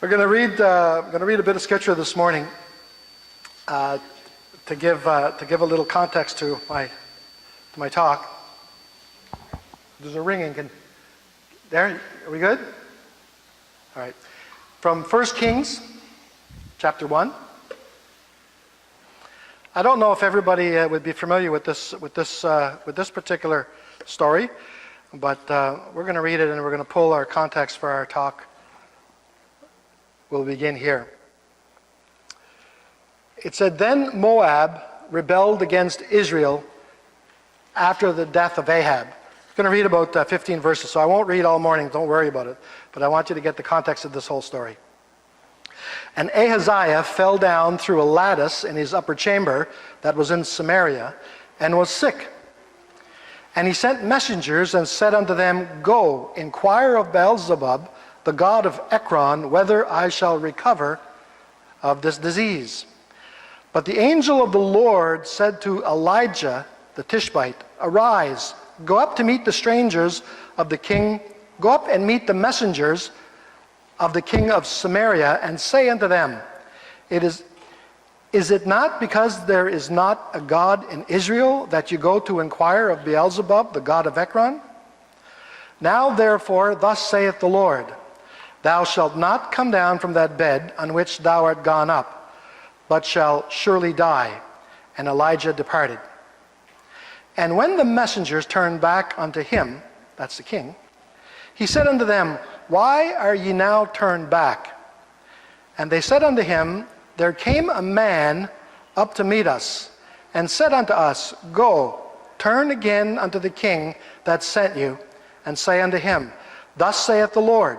We're going to read a bit of scripture this morning to give a little context to my talk. There's a ringing. There, are we good? All right. From 1 Kings, chapter 1. I don't know if everybody would be familiar with this particular story, but we're going to read it and we're going to pull our context for our talk. We'll begin here. It said, "Then Moab rebelled against Israel after the death of Ahab." I'm going to read about 15 verses, so I won't read all morning, don't worry about it. But I want you to get the context of this whole story. "And Ahaziah fell down through a lattice in his upper chamber that was in Samaria, and was sick. And he sent messengers and said unto them, Go, inquire of Beelzebub, the god of Ekron, whether I shall recover of this disease. But the angel of the Lord said to Elijah the Tishbite, Arise, go up to meet the strangers of the king, go up and meet the messengers of the king of Samaria, and say unto them, Is it not because there is not a God in Israel that you go to inquire of Beelzebub, the god of Ekron? Now therefore, thus saith the Lord, Thou shalt not come down from that bed on which thou art gone up, but shall surely die. And Elijah departed. And when the messengers turned back unto him," that's the king, "he said unto them, Why are ye now turned back? And they said unto him, There came a man up to meet us, and said unto us, Go, turn again unto the king that sent you, and say unto him, Thus saith the Lord,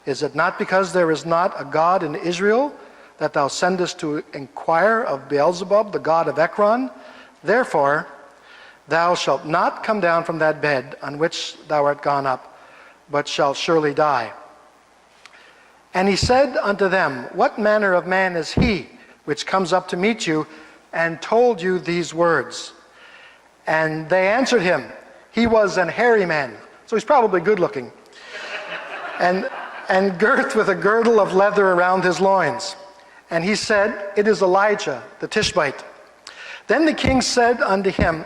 Is it not because there is not a God in Israel that thou sendest to inquire of Beelzebub, the god of Ekron? Therefore, thou shalt not come down from that bed on which thou art gone up, but shalt surely die. And he said unto them, What manner of man is he which comes up to meet you, and told you these words? And they answered him, He was an hairy man. So he's probably good looking. And girt with a girdle of leather around his loins. And he said, It is Elijah the Tishbite. Then the king sent unto him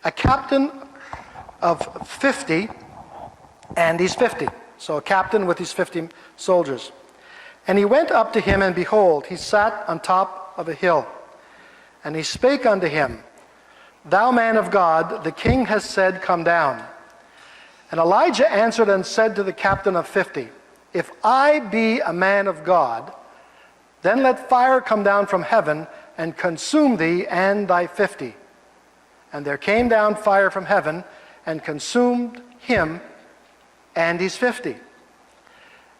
a captain of 50, and he's 50. So a captain with his 50 soldiers. And he went up to him, and behold, he sat on top of a hill. And he spake unto him, Thou man of God, the king has said, Come down. And Elijah answered and said to the captain of 50, If I be a man of God, then let fire come down from heaven and consume thee and thy 50. And there came down fire from heaven and consumed him and his 50.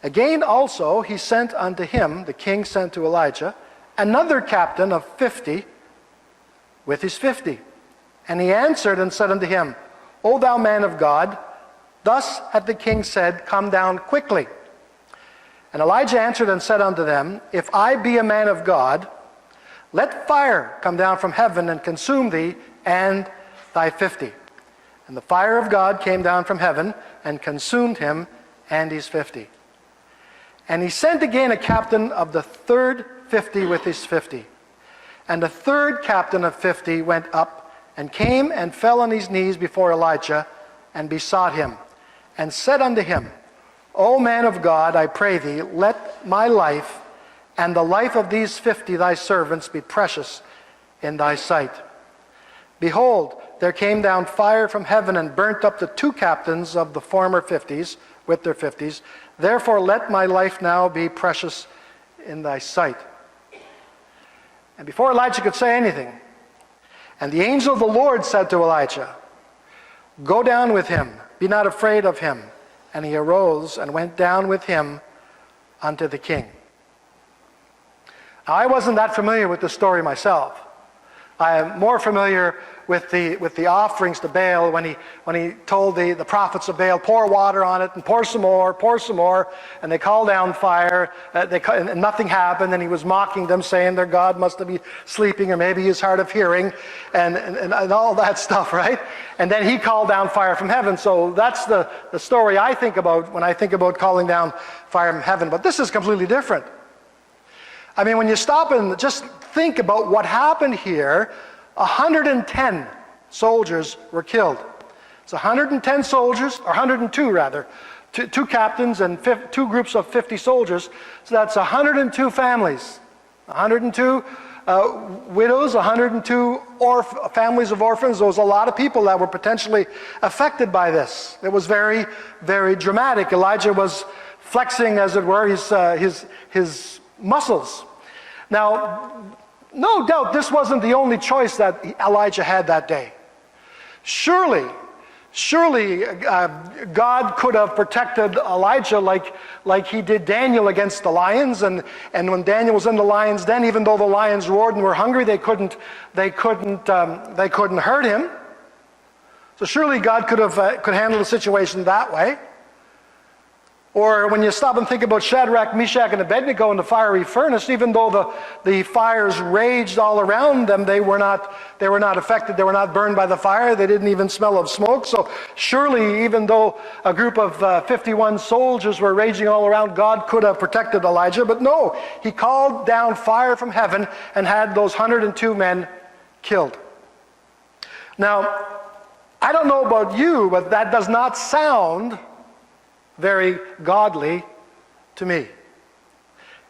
Again also he sent unto him, the king sent to Elijah, another captain of 50 with his 50. And he answered and said unto him, O thou man of God, thus hath the king said, Come down quickly. And Elijah answered and said unto them, If I be a man of God, let fire come down from heaven and consume thee and thy 50. And the fire of God came down from heaven and consumed him and his 50. And he sent again a captain of the third 50 with his 50. And the third captain of 50 went up and came and fell on his knees before Elijah and besought him, and said unto him, O man of God, I pray thee, let my life and the life of these 50 thy servants be precious in thy sight. Behold, there came down fire from heaven and burnt up the two captains of the former 50s with their 50s. Therefore let my life now be precious in thy sight. And before Elijah could say anything, and the angel of the Lord said to Elijah, Go down with him, be not afraid of him. And he arose and went down with him unto the king. Now, I wasn't that familiar with the story myself, I am more familiar with the offerings to Baal when he told the prophets of Baal, pour water on it and pour some more, and they called down fire, and nothing happened, and he was mocking them, saying their God must be sleeping, or maybe he's hard of hearing, and all that stuff, right? And then he called down fire from heaven. So that's the story I think about when I think about calling down fire from heaven. But this is completely different. I mean, when you stop and just think about what happened here, 110 soldiers were killed. It's 110 soldiers, or 102 rather, two captains and two groups of 50 soldiers. So that's 102 families, 102 widows, 102 families of orphans. There was a lot of people that were potentially affected by this. It was very, very dramatic. Elijah was flexing, as it were, his muscles. Now, no doubt this wasn't the only choice that Elijah had that day. Surely God could have protected Elijah like he did Daniel against the lions. And when Daniel was in the lions' den, even though the lions roared and were hungry, they couldn't hurt him. So surely God could handle the situation that way. Or when you stop and think about Shadrach, Meshach, and Abednego in the fiery furnace, even though the fires raged all around them, they were not affected. They were not burned by the fire. They didn't even smell of smoke. So surely, even though a group of 51 soldiers were raging all around, God could have protected Elijah. But no, he called down fire from heaven and had those 102 men killed. Now, I don't know about you, but that does not sound very godly to me.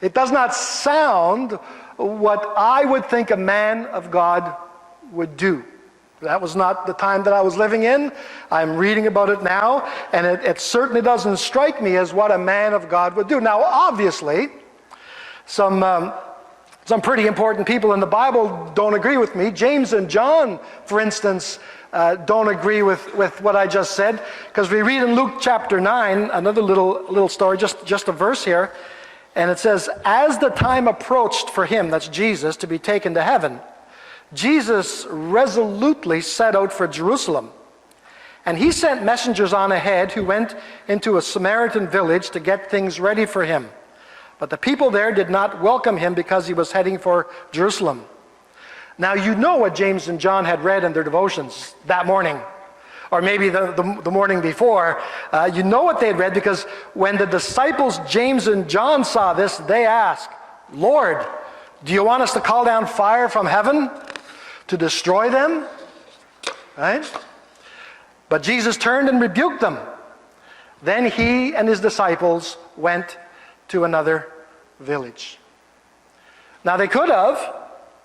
It does not sound what I would think a man of God would do. That was not the time that I was living in. I'm reading about it now, and it certainly doesn't strike me as what a man of God would do. Now, obviously, some pretty important people in the Bible don't agree with me. James and John, for instance, don't agree with what I just said, because we read in Luke chapter 9, another little story, just a verse here, and it says, as the time approached for him, that's Jesus, to be taken to heaven, Jesus resolutely set out for Jerusalem. And he sent messengers on ahead who went into a Samaritan village to get things ready for him. But the people there did not welcome him because he was heading for Jerusalem. Now, you know what James and John had read in their devotions that morning, or maybe the morning before. You know what they had read, because when the disciples James and John saw this, they asked, Lord, do you want us to call down fire from heaven to destroy them? Right? But Jesus turned and rebuked them. Then he and his disciples went to another village. Now, they could have,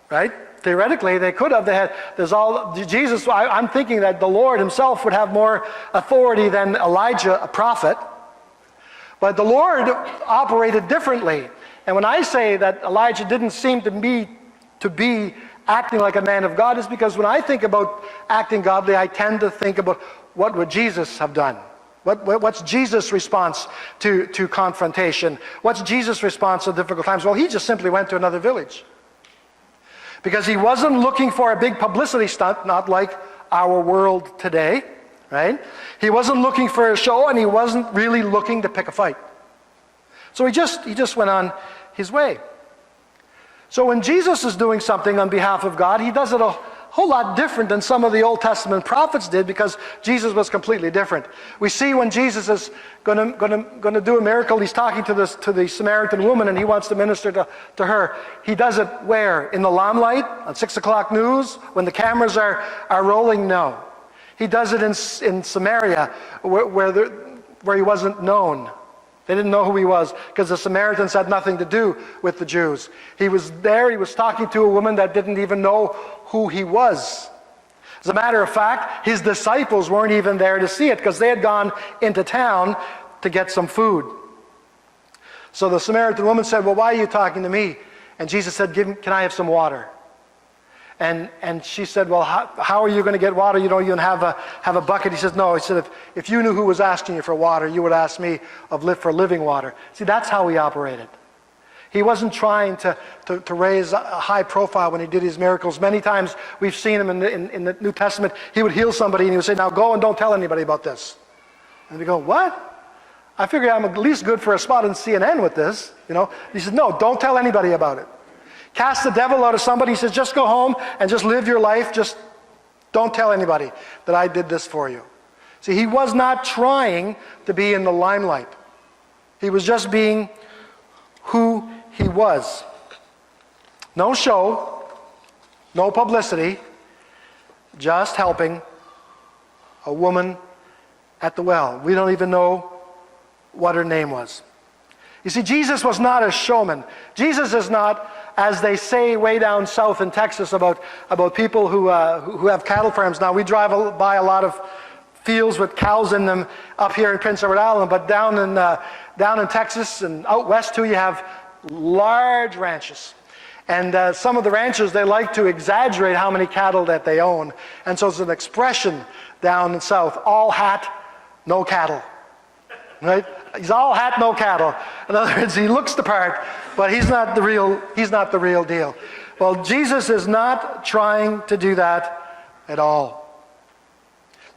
right? Theoretically, they could have. I'm thinking that the Lord himself would have more authority than Elijah, a prophet. But the Lord operated differently. And when I say that Elijah didn't seem to be acting like a man of God, is because when I think about acting godly, I tend to think about what would Jesus have done? What's Jesus' response to confrontation? What's Jesus' response to difficult times? Well, he just simply went to another village. Because he wasn't looking for a big publicity stunt, not like our world today, right? He wasn't looking for a show, and he wasn't really looking to pick a fight. So he just went on his way. So when Jesus is doing something on behalf of God, he does it a whole lot different than some of the Old Testament prophets did, because Jesus was completely different. We see when Jesus is going to do a miracle, he's talking to the Samaritan woman, and he wants to minister to her. He does it where? In the limelight? On 6 o'clock news? When the cameras are rolling? No. He does it in Samaria, where he wasn't known. They didn't know who he was, because the Samaritans had nothing to do with the Jews. He was there, he was talking to a woman that didn't even know who he was. As a matter of fact, his disciples weren't even there to see it, because they had gone into town to get some food. So the Samaritan woman said, well, why are you talking to me? And Jesus said, can I have some water? And she said, well, how are you going to get water? You don't even have a bucket. He says, no. He said, if you knew who was asking you for water, you would ask me for living water. See, that's how he operated. He wasn't trying to raise a high profile when he did his miracles. Many times we've seen him in the New Testament. He would heal somebody and he would say, now go and don't tell anybody about this. And they go, what? I figure I'm at least good for a spot on CNN with this. He said, no, don't tell anybody about it. Cast the devil out of somebody. He says, just go home and just live your life. Just don't tell anybody that I did this for you. See, he was not trying to be in the limelight. He was just being who he was. No show, no publicity, just helping a woman at the well. We don't even know what her name was. You see, Jesus was not a showman. Jesus is not, as they say way down south in Texas about people who have cattle farms. Now, we drive by a lot of fields with cows in them up here in Prince Edward Island, but down in Texas and out west too, you have large ranches. And some of the ranchers, they like to exaggerate how many cattle that they own. And so it's an expression down in south, all hat, no cattle. Right? He's all hat, no cattle. In other words, he looks the part, but he's not the real deal. Well, Jesus is not trying to do that at all.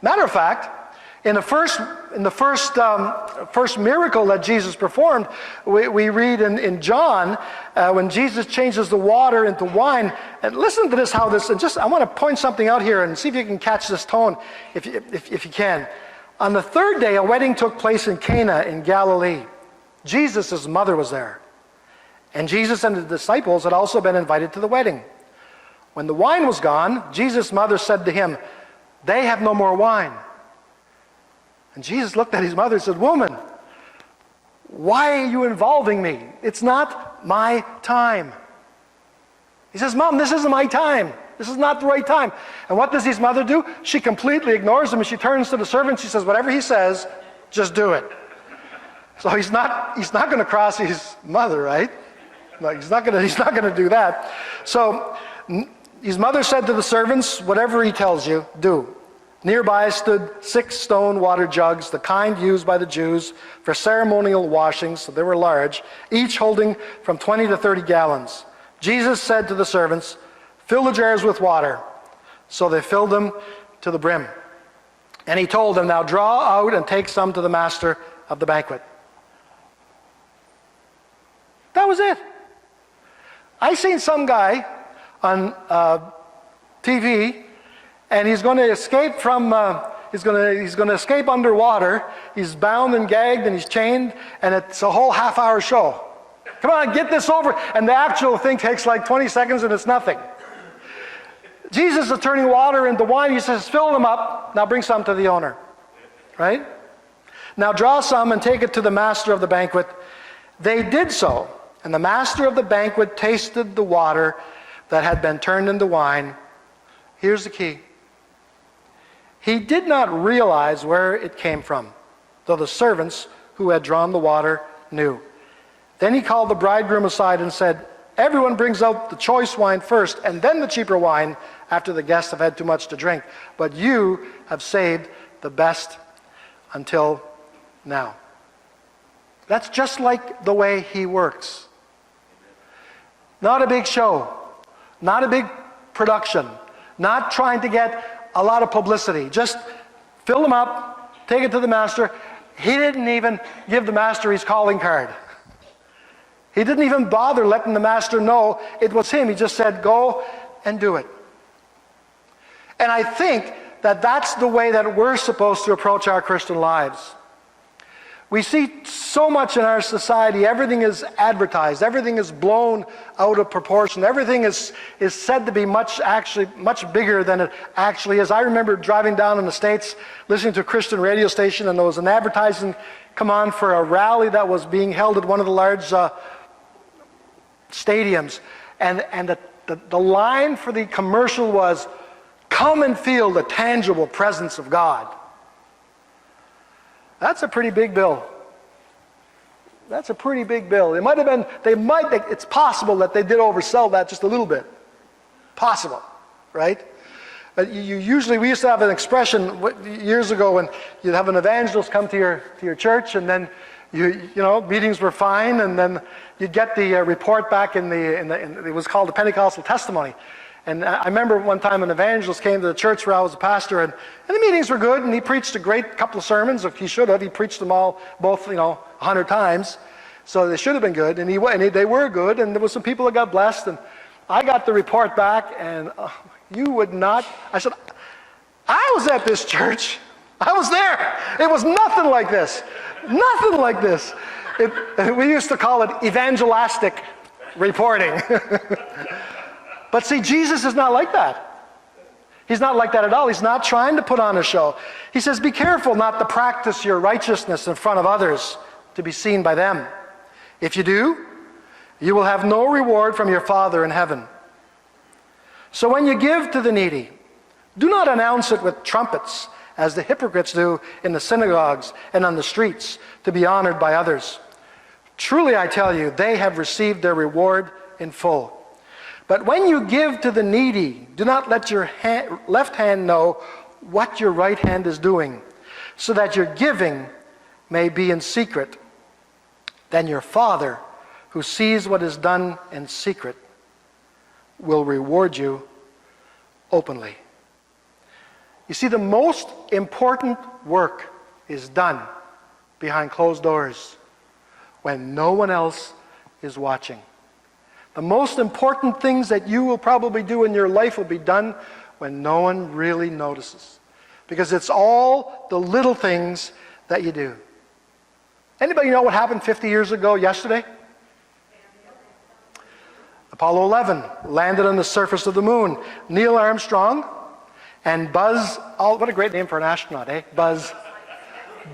Matter of fact, in the first miracle that Jesus performed, we read in John when Jesus changes the water into wine. And listen to this, I want to point something out here and see if you can catch this tone, if you can. On the third day, a wedding took place in Cana in Galilee. Jesus' mother was there. And Jesus and the disciples had also been invited to the wedding. When the wine was gone, Jesus' mother said to him, "They have no more wine." And Jesus looked at his mother and said, "Woman, why are you involving me? It's not my time." He says, "Mom, this isn't my time. This is not the right time." And what does his mother do? She completely ignores him and she turns to the servant. She says, "Whatever he says, just do it." So he's not going to cross his mother, right? Like, he's not going to do that. So his mother said to the servants, "Whatever he tells you, do." Nearby stood 6 stone water jugs, the kind used by the Jews for ceremonial washings, so they were large, each holding from 20 to 30 gallons. Jesus said to the servants, "Fill the jars with water." So they filled them to the brim. And he told them, "Now draw out and take some to the master of the banquet." That was it. I seen some guy on TV, and he's going to escape from. He's going to escape underwater. He's bound and gagged and he's chained, and it's a whole half-hour show. Come on, get this over. And the actual thing takes like 20 seconds, and it's nothing. Jesus is turning water into wine. He says, "Fill them up. Now bring some to the owner." Right? "Now draw some and take it to the master of the banquet." They did so. And the master of the banquet tasted the water that had been turned into wine. Here's the key. He did not realize where it came from, though the servants who had drawn the water knew. Then he called the bridegroom aside and said, "Everyone brings out the choice wine first, and then the cheaper wine after the guests have had too much to drink. But you have saved the best until now." That's just like the way he works. Not a big show, not a big production, not trying to get a lot of publicity. Just fill them up, take it to the master. He didn't even give the master his calling card. He didn't even bother letting the master know it was him. He just said, "Go and do it." And I think that that's the way that we're supposed to approach our Christian lives. We see so much in our society, everything is advertised, everything is blown out of proportion, everything is said to be much bigger than it actually is. I remember driving down in the States, listening to a Christian radio station, and there was an advertising come on for a rally that was being held at one of the large stadiums. And the line for the commercial was, "Come and feel the tangible presence of God." That's a pretty big bill. That's a pretty big bill. It might have been, it's possible that they did oversell that just a little bit. Possible, right? But we used to have an expression years ago when you'd have an evangelist come to your church, and then Meetings were fine, and then you'd get the report back it was called the Pentecostal testimony. And I remember one time an evangelist came to the church where I was a pastor, and the meetings were good, and he preached a great couple of sermons. He should have. He preached them both 100 times. So they should have been good, and they were good, and there were some people that got blessed, and I got the report back, and you would not. I said, I was at this church. I was there. It was nothing like this. Nothing like this. We used to call it evangelistic reporting. But see, Jesus is not like that. He's not like that at all. He's not trying to put on a show. He says, be careful not to practice your righteousness in front of others to be seen by them. If you do, you will have no reward from your Father in heaven. So when you give to the needy, do not announce it with trumpets, as the hypocrites do in the synagogues and on the streets, to be honored by others. Truly I tell you, they have received their reward in full. But when you give to the needy, do not let your left hand know what your right hand is doing, so that your giving may be in secret. Then your Father, who sees what is done in secret, will reward you openly. You see, the most important work is done behind closed doors when no one else is watching. The most important things that you will probably do in your life will be done when no one really notices. Because it's all the little things that you do. Anybody know what happened 50 years ago yesterday? Apollo 11 landed on the surface of the moon. Neil Armstrong and Buzz Aldrin, what a great name for an astronaut, eh? Buzz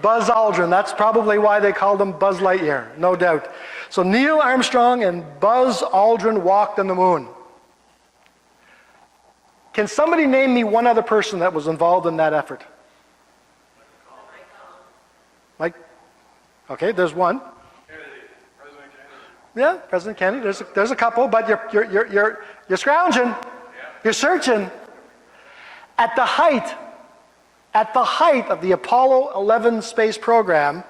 Aldrin. That's probably why they called him Buzz Lightyear, no doubt. So Neil Armstrong and Buzz Aldrin walked on the moon. Can somebody name me one other person that was involved in that effort? Mike? Okay, there's one. President Kennedy. Yeah, President Kennedy. There's a couple, but you're scrounging. Yeah. You're searching. At the height of the Apollo 11 space program,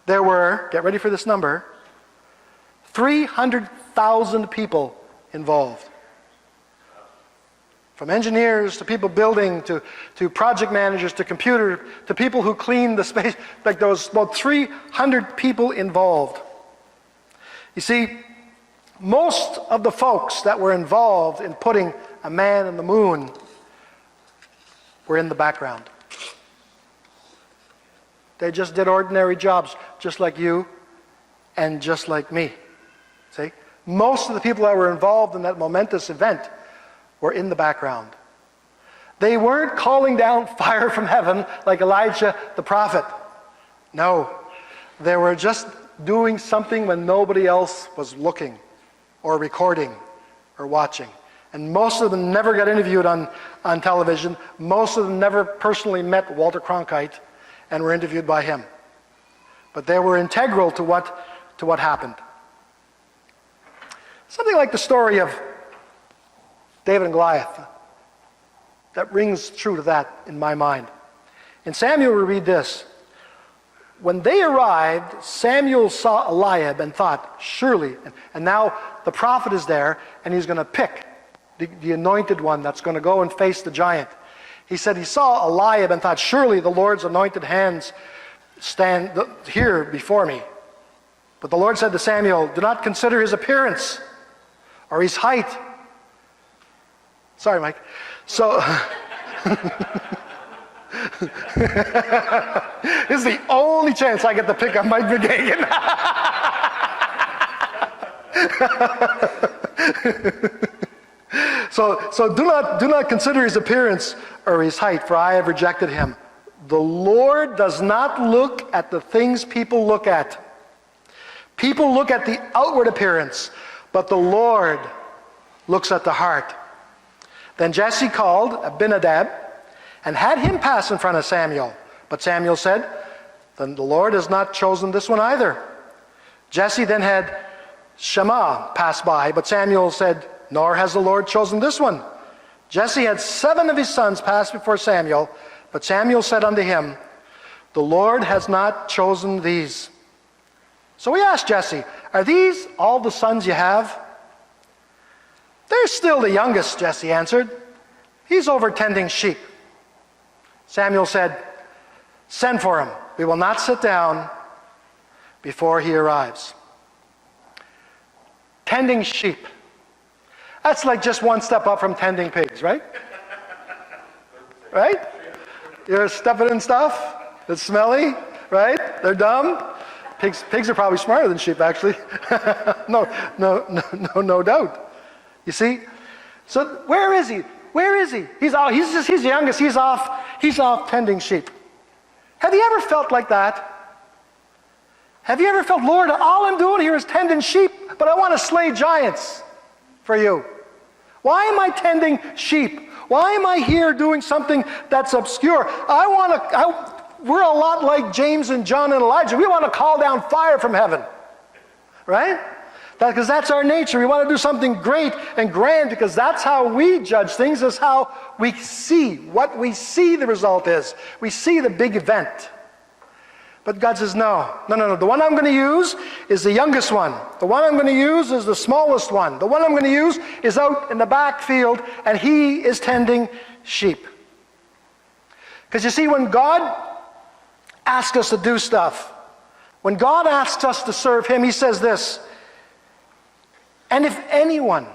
there were, get ready for this number, 300,000 people involved. From engineers to people building, to project managers, to computer, to people who clean the space, like there was about 300 people involved. You see, most of the folks that were involved in putting a man on the moon were in the background. They just did ordinary jobs, just like you and just like me. See? Most of the people that were involved in that momentous event were in the background. They weren't calling down fire from heaven like Elijah the prophet. No. They were just doing something when nobody else was looking or recording or watching. And most of them never got interviewed on television. Most of them never personally met Walter Cronkite and were interviewed by him. But they were integral to what happened. Something like the story of David and Goliath. That rings true to that in my mind. In Samuel we read this. When they arrived, Samuel saw Eliab and thought, surely, and now the prophet is there and he's going to pick the anointed one that's going to go and face the giant. He said he saw Eliab and thought, surely the Lord's anointed hands stand here before me. But the Lord said to Samuel, do not consider his appearance or his height. Sorry, Mike. So, this is the only chance I get to pick on Mike McGagan. So do not consider his appearance or his height, for I have rejected him. The Lord does not look at the things people look at. People look at the outward appearance, but the Lord looks at the heart. Then Jesse called Abinadab and had him pass in front of Samuel. But Samuel said, then the Lord has not chosen this one either. Jesse then had Shammah pass by, but Samuel said, nor has the Lord chosen this one. Jesse had 7 of his sons pass before Samuel, but Samuel said unto him, the Lord has not chosen these. So he asked Jesse, "Are these all the sons you have?" "They're still the youngest," Jesse answered. "He's over tending sheep." Samuel said, "Send for him. We will not sit down before he arrives." Tending sheep. That's like just one step up from tending pigs, right? Right? You're stepping in stuff that's smelly, right? They're dumb. Pigs are probably smarter than sheep, actually. No doubt. You see? So where is he? Where is he? He's the youngest. He's off tending sheep. Have you ever felt like that? Have you ever felt, "Lord, all I'm doing here is tending sheep, but I want to slay giants for you. Why am I tending sheep? Why am I here doing something that's obscure? We're a lot like James and John and Elijah. We want to call down fire from heaven." Right? Because that's our nature. We want to do something great and grand because that's how we judge things, is how we see. What we see the result is. We see the big event. But God says, no. The one I'm going to use is the youngest one. The one I'm going to use is the smallest one. The one I'm going to use is out in the back field, and he is tending sheep. Because you see, when God asks us to do stuff, when God asks us to serve him, he says this, "And if anyone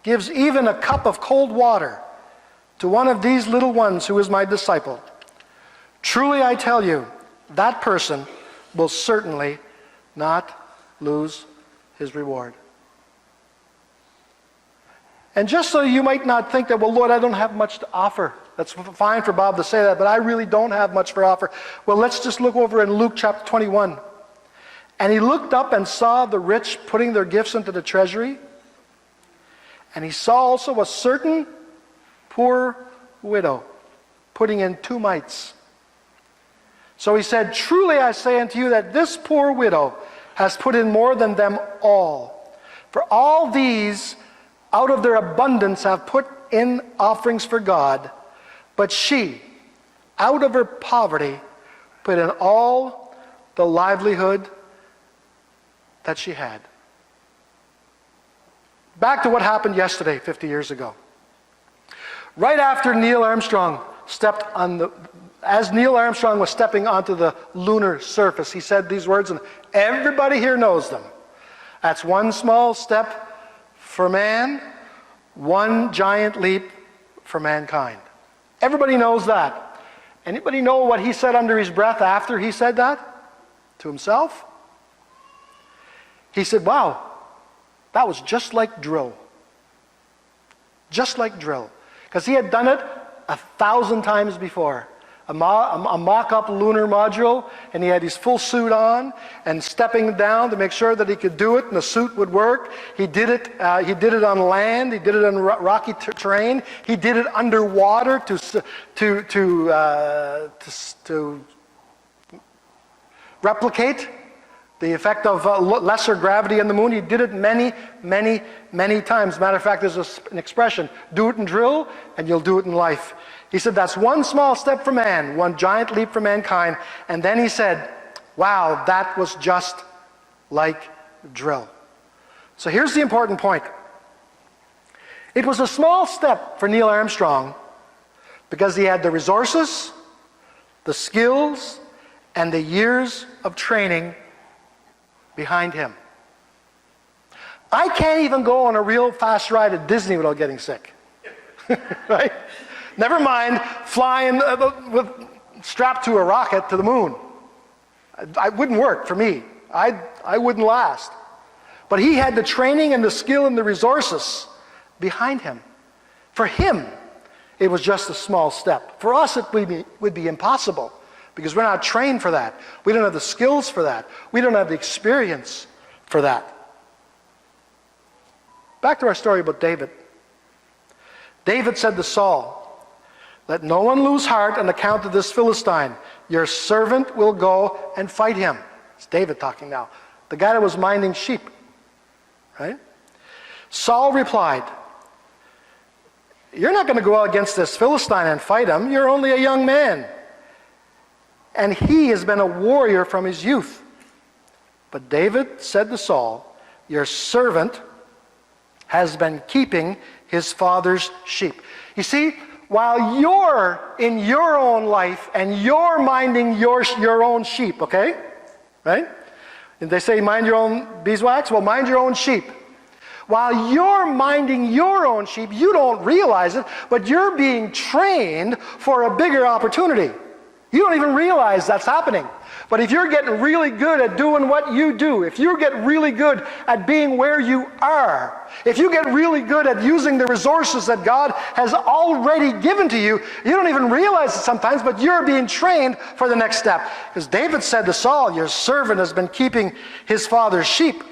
gives even a cup of cold water to one of these little ones who is my disciple, truly I tell you, that person will certainly not lose his reward." And just so you might not think that, "Well, Lord, I don't have much to offer." That's fine for Bob to say that, but I really don't have much for offer. Well, let's just look over in Luke chapter 21. "And he looked up and saw the rich putting their gifts into the treasury. And he saw also a certain poor widow putting in 2 mites. So he said, Truly I say unto you that this poor widow has put in more than them all. For all these out of their abundance have put in offerings for God, but she, out of her poverty, put in all the livelihood that she had." Back to what happened yesterday, 50 years ago. Right after Neil Armstrong as Neil Armstrong was stepping onto the lunar surface, he said these words, and everybody here knows them. "That's one small step for man, one giant leap for mankind." Everybody knows that. Anybody know what he said under his breath after he said that to himself? He said, "Wow, that was just like drill." Just like drill. Because he had done it 1,000 times before. A mock-up lunar module, and he had his full suit on and stepping down to make sure that he could do it and the suit would work. He did it on land. He did it on rocky terrain. He did it underwater to replicate the effect of lesser gravity on the moon. He did it many, many, many times. Matter of fact, there's an expression, "Do it in drill, and you'll do it in life." He said, that's one small step for man, one giant leap for mankind. And then he said, wow, that was just like drill. So here's the important point. It was a small step for Neil Armstrong because he had the resources, the skills, and the years of training behind him. I can't even go on a real fast ride at Disney without getting sick. Right? Never mind flying strapped to a rocket to the moon. It wouldn't work for me. I wouldn't last. But he had the training and the skill and the resources behind him. For him, it was just a small step. For us, it would be impossible because we're not trained for that. We don't have the skills for that. We don't have the experience for that. Back to our story about David. David said to Saul, let no one lose heart on account of this Philistine. Your servant will go and fight him. It's David talking now. The guy that was minding sheep. Right? Saul replied, you're not going to go out against this Philistine and fight him. You're only a young man. And he has been a warrior from his youth. But David said to Saul, your servant has been keeping his father's sheep. You see, while you're in your own life and you're minding your own sheep, okay? Right? And they say mind your own beeswax? Well, mind your own sheep. While you're minding your own sheep, you don't realize it, but you're being trained for a bigger opportunity. You don't even realize that's happening. But if you're getting really good at doing what you do, if you get really good at being where you are, if you get really good at using the resources that God has already given to you, you don't even realize it sometimes, but you're being trained for the next step. Because David said to Saul, your servant has been keeping his father's sheep.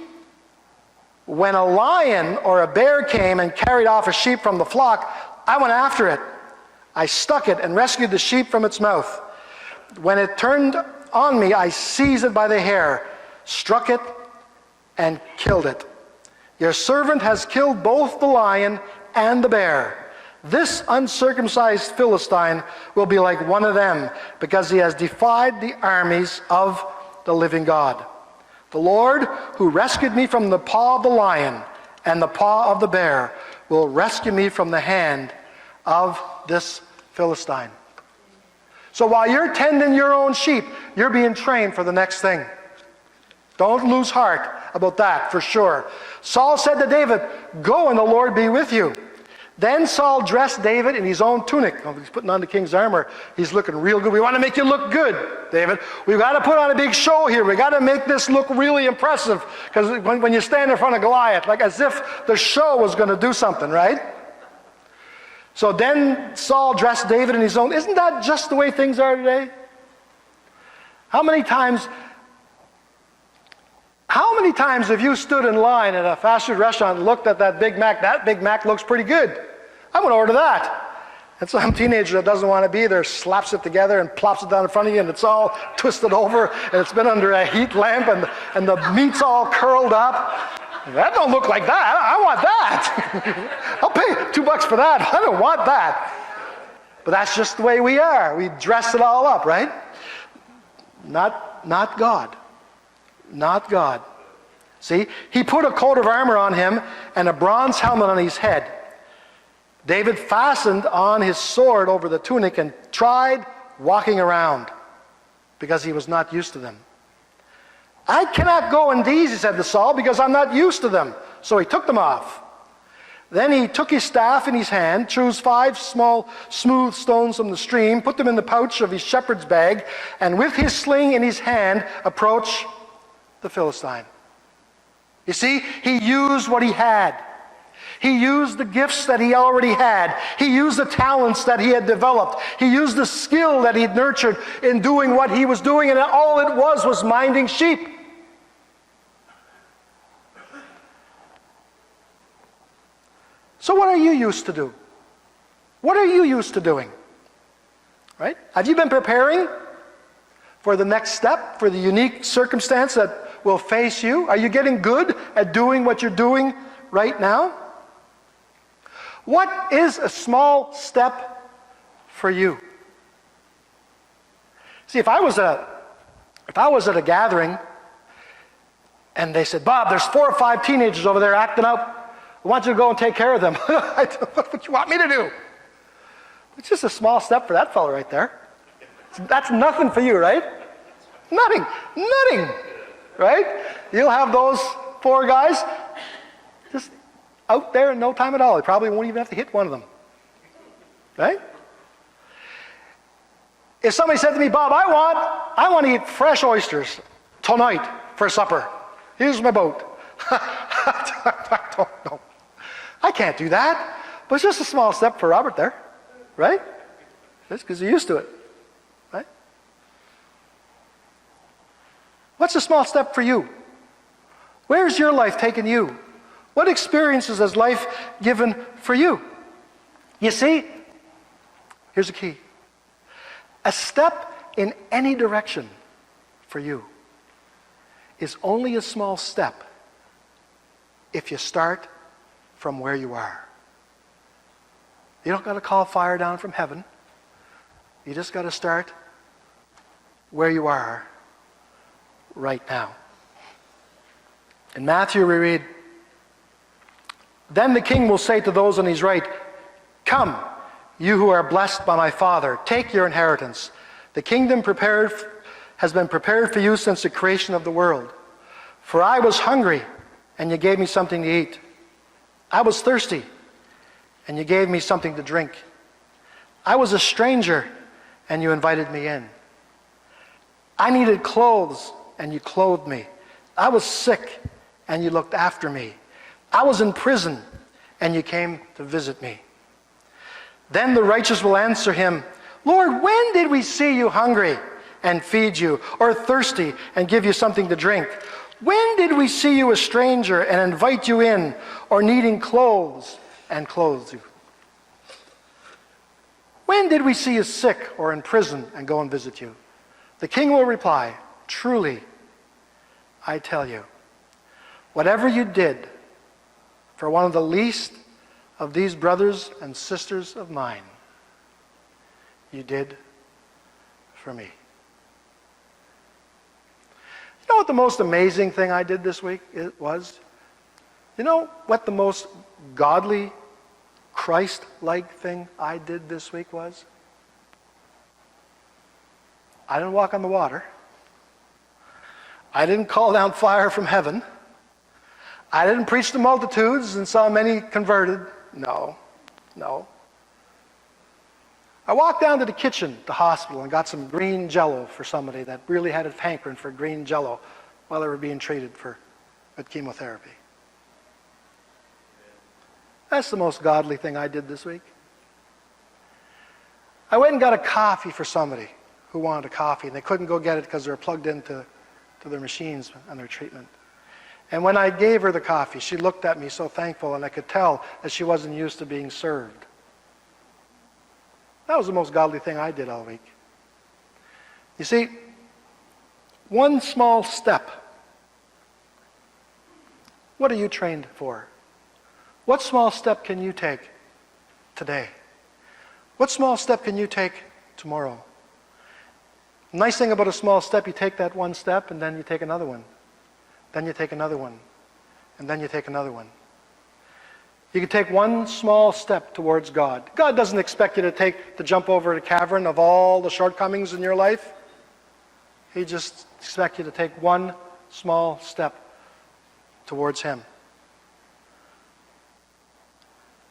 When a lion or a bear came and carried off a sheep from the flock, I went after it. I stuck it and rescued the sheep from its mouth. When it turned on me, I seized it by the hair, struck it, and killed it. Your servant has killed both the lion and the bear. This uncircumcised Philistine will be like one of them, because he has defied the armies of the living God. The Lord, who rescued me from the paw of the lion and the paw of the bear, will rescue me from the hand of this Philistine. So while you're tending your own sheep, you're being trained for the next thing. Don't lose heart about that, for sure. Saul said to David, go and the Lord be with you. Then Saul dressed David in his own tunic. Oh, he's putting on the king's armor. He's looking real good. We want to make you look good, David. We've got to put on a big show here. We've got to make this look really impressive. Because when you stand in front of Goliath, like as if the show was going to do something, right? So then Saul dressed David in his own. Isn't that just the way things are today? How many times have you stood in line at a fast food restaurant and looked at that Big Mac? That Big Mac looks pretty good. I'm going to order that. And some teenager that doesn't want to be there slaps it together and plops it down in front of you, and it's all twisted over, and it's been under a heat lamp, and the meat's all curled up. That don't look like that. I want that. I'll pay $2 for that. I don't want that. But that's just the way we are. We dress it all up, right? Not God. Not God. See, he put a coat of armor on him and a bronze helmet on his head. David fastened on his sword over the tunic and tried walking around because he was not used to them. I cannot go in these, he said to Saul, because I'm not used to them. So he took them off. Then he took his staff in his hand, chose 5 small smooth stones from the stream, put them in the pouch of his shepherd's bag, and with his sling in his hand approached the Philistine. You see, he used what he had. He used the gifts that he already had. He used the talents that he had developed. He used the skill that he'd nurtured in doing what he was doing, and all it was minding sheep. So what are you used to do? What are you used to doing? Right? Have you been preparing for the next step, for the unique circumstance that will face you? Are you getting good at doing what you're doing right now? What is a small step for you? See, if I was at a gathering and they said, Bob, there's 4 or 5 teenagers over there acting up. I want you to go and take care of them. What do you want me to do? It's just a small step for that fellow right there. That's nothing for you, right? Nothing. Right? You'll have those 4 guys just out there in no time at all. You probably won't even have to hit one of them. Right? If somebody said to me, Bob, I want to eat fresh oysters tonight for supper. Here's my boat. I don't know. I can't do that. But it's just a small step for Robert there. Right? Just because he's used to it. Right? What's a small step for you? Where's your life taken you? What experiences has life given for you? You see, here's the key. A step in any direction for you is only a small step if you start from where you are. You don't got to call fire down from heaven. You just got to start where you are right now. In Matthew we read, "Then the king will say to those on his right, 'Come, you who are blessed by my Father, take your inheritance. The kingdom has been prepared for you since the creation of the world. For I was hungry, and you gave me something to eat. I was thirsty, and you gave me something to drink. I was a stranger, and you invited me in. I needed clothes, and you clothed me. I was sick, and you looked after me. I was in prison, and you came to visit me.' Then the righteous will answer him, 'Lord, when did we see you hungry and feed you, or thirsty and give you something to drink? When did we see you a stranger and invite you in, or needing clothes and clothe you? When did we see you sick or in prison and go and visit you?' The king will reply, 'Truly, I tell you, whatever you did for one of the least of these brothers and sisters of mine, you did for me.'" You know what the most amazing thing I did this week was? You know what the most godly, Christ-like thing I did this week was? I didn't walk on the water. I didn't call down fire from heaven. I didn't preach to multitudes and saw many converted. No. I walked down to the kitchen at the hospital and got some green Jell-O for somebody that really had a hankering for green Jell-O while they were being treated with chemotherapy. That's the most godly thing I did this week. I went and got a coffee for somebody who wanted a coffee, and they couldn't go get it because they were plugged into their machines and their treatment. And when I gave her the coffee, she looked at me so thankful, and I could tell that she wasn't used to being served. That was the most godly thing I did all week. You see, one small step. What are you trained for? What small step can you take today? What small step can you take tomorrow? The nice thing about a small step, you take that one step and then you take another one. Then you take another one. And then you take another one. You can take one small step towards God. God doesn't expect you to jump over the cavern of all the shortcomings in your life. He just expects you to take one small step towards Him.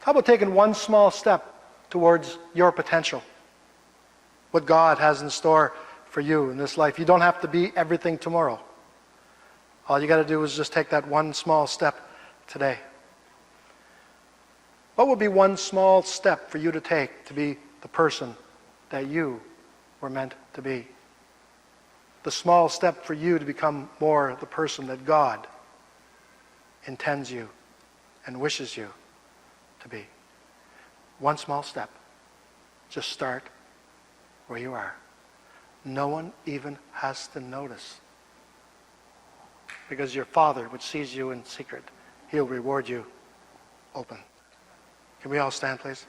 How about taking one small step towards your potential? What God has in store for you in this life. You don't have to be everything tomorrow. All you got to do is just take that one small step today. What would be one small step for you to take to be the person that you were meant to be? The small step for you to become more the person that God intends you and wishes you to be. One small step. Just start where you are. No one even has to notice. Because your Father, which sees you in secret, He'll reward you open. Can we all stand, please?